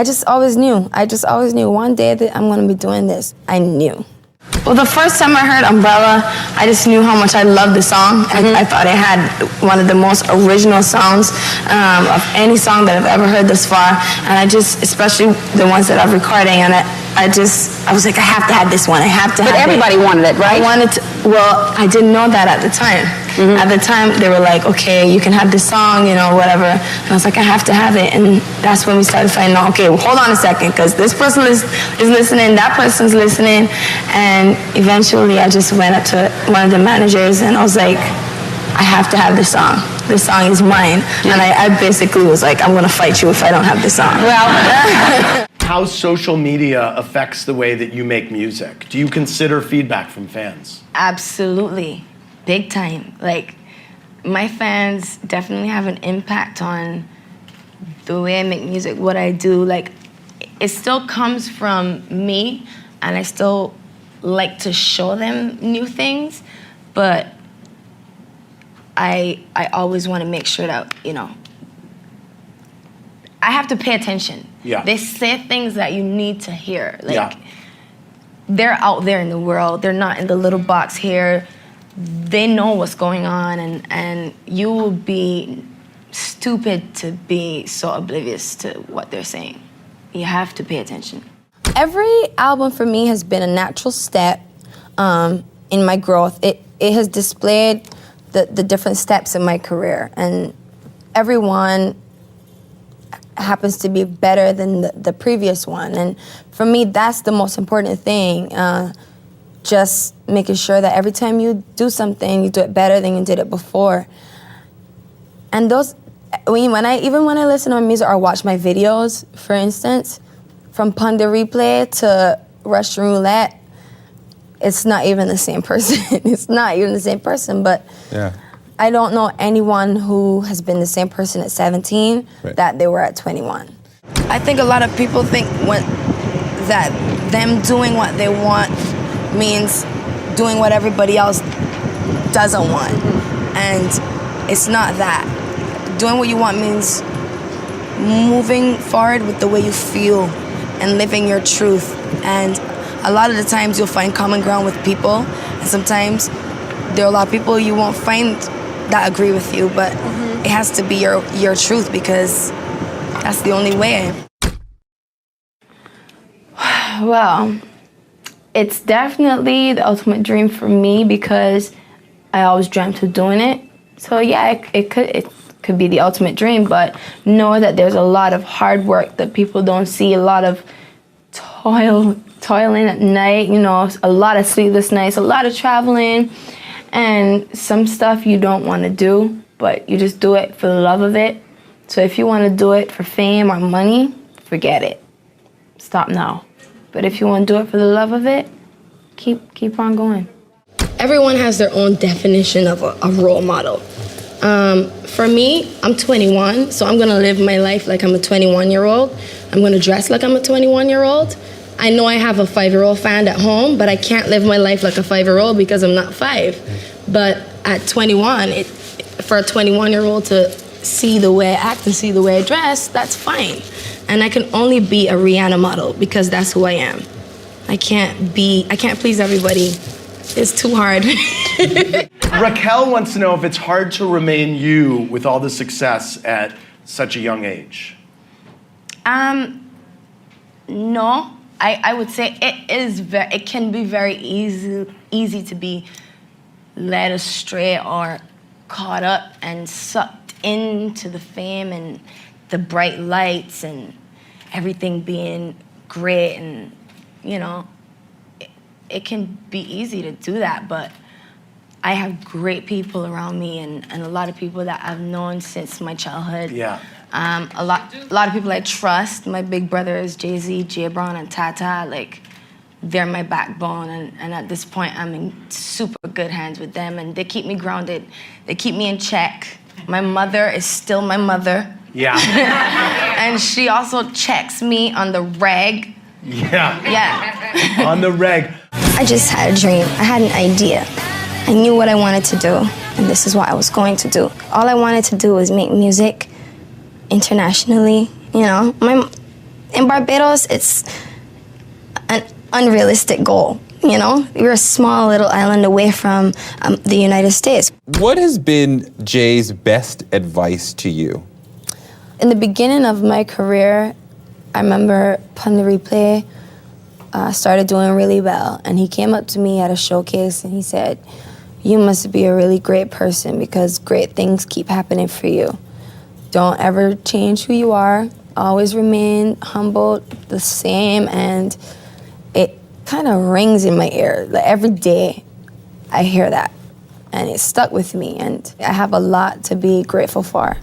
I just always knew. One day that I'm gonna be doing this. I knew. Well, the first time I heard Umbrella, I just knew how much I loved the song. I thought it had one of the most original sounds of any song that I've ever heard thus far. And I just, especially the ones that I've recording, and I was like, I have to have this one. I have to have it. But everybody wanted it, right? I wanted to, well, I didn't know that at the time. At the time, they were like, okay, you can have this song, you know, whatever. And I was like, I have to have it. And that's when we started finding out, okay, well, hold on a second, because this person is listening, that person's listening. And eventually, I just went up to one of the managers, and I was like, I have to have this song. This song is mine. And I basically was like, I'm going to fight you if I don't have this song. Well, how social media affects the way that you make music. Do you consider feedback from fans? Absolutely. Big time. Like, my fans definitely have an impact on the way I make music, what I do. Like, it still comes from me, and I still like to show them new things, but I always want to make sure that, you know, I have to pay attention. Yeah. They say things that you need to hear. Like, they're out there in the world. They're not in the little box here. They know what's going on, and you will be stupid to be so oblivious to what they're saying. You have to pay attention. Every album for me has been a natural step in my growth. It has displayed the different steps in my career, and everyone happens to be better than the previous one. And for me, that's the most important thing. Just making sure that every time you do something, you do it better than you did it before. And those, when I listen to my music or watch my videos, for instance, from Pon de Replay to Russian Roulette, it's not even the same person. It's not even the same person, but I don't know anyone who has been the same person at 17 that they were at 21. I think a lot of people think that them doing what they want means doing what everybody else doesn't want. And it's not that. Doing what you want means moving forward with the way you feel and living your truth. And a lot of the times you'll find common ground with people, and sometimes there are a lot of people you won't find that agree with you, but it has to be your truth, because that's the only way. Well, it's definitely the ultimate dream for me, because I always dreamt of doing it. So yeah, it could be the ultimate dream, but know that there's a lot of hard work that people don't see, a lot of toiling at night, you know, a lot of sleepless nights, a lot of traveling, and some stuff you don't want to do, but you just do it for the love of it. So if you want to do it for fame or money, forget it. Stop now. But if you want to do it for the love of it, keep on going. Everyone has their own definition of a role model. For me, I'm 21, so I'm gonna live my life like I'm a 21-year-old. I'm gonna dress like I'm a 21-year-old. I know I have a 5-year-old fan at home, but I can't live my life like a 5-year-old because I'm not 5. But at 21, for a 21-year-old to see the way I act and see the way I dress, that's fine. And I can only be a Rihanna model because that's who I am. I can't please everybody. It's too hard. Raquel wants to know if it's hard to remain you with all the success at such a young age. No. I would say it can be very easy to be led astray or caught up and sucked into the fame and the bright lights and everything being great, and you know, it can be easy to do that, but I have great people around me and a lot of people that I've known since my childhood. Yeah. A lot of people I trust. My big brothers, Jay-Z, J-Brown, and Tata, like, they're my backbone, and at this point, I'm in super good hands with them, and they keep me grounded. They keep me in check. My mother is still my mother. Yeah. And she also checks me on the reg. Yeah. Yeah. On the reg. I just had a dream. I had an idea. I knew what I wanted to do, and this is what I was going to do. All I wanted to do was make music internationally. You know, in in Barbados, it's an unrealistic goal. You know, we're a small little island away from the United States. What has been Jay's best advice to you? In the beginning of my career, I remember Pun the Replay started doing really well, and he came up to me at a showcase and he said, "You must be a really great person because great things keep happening for you. Don't ever change who you are. Always remain humble, the same." And it kind of rings in my ear. Like every day I hear that, and it stuck with me, and I have a lot to be grateful for.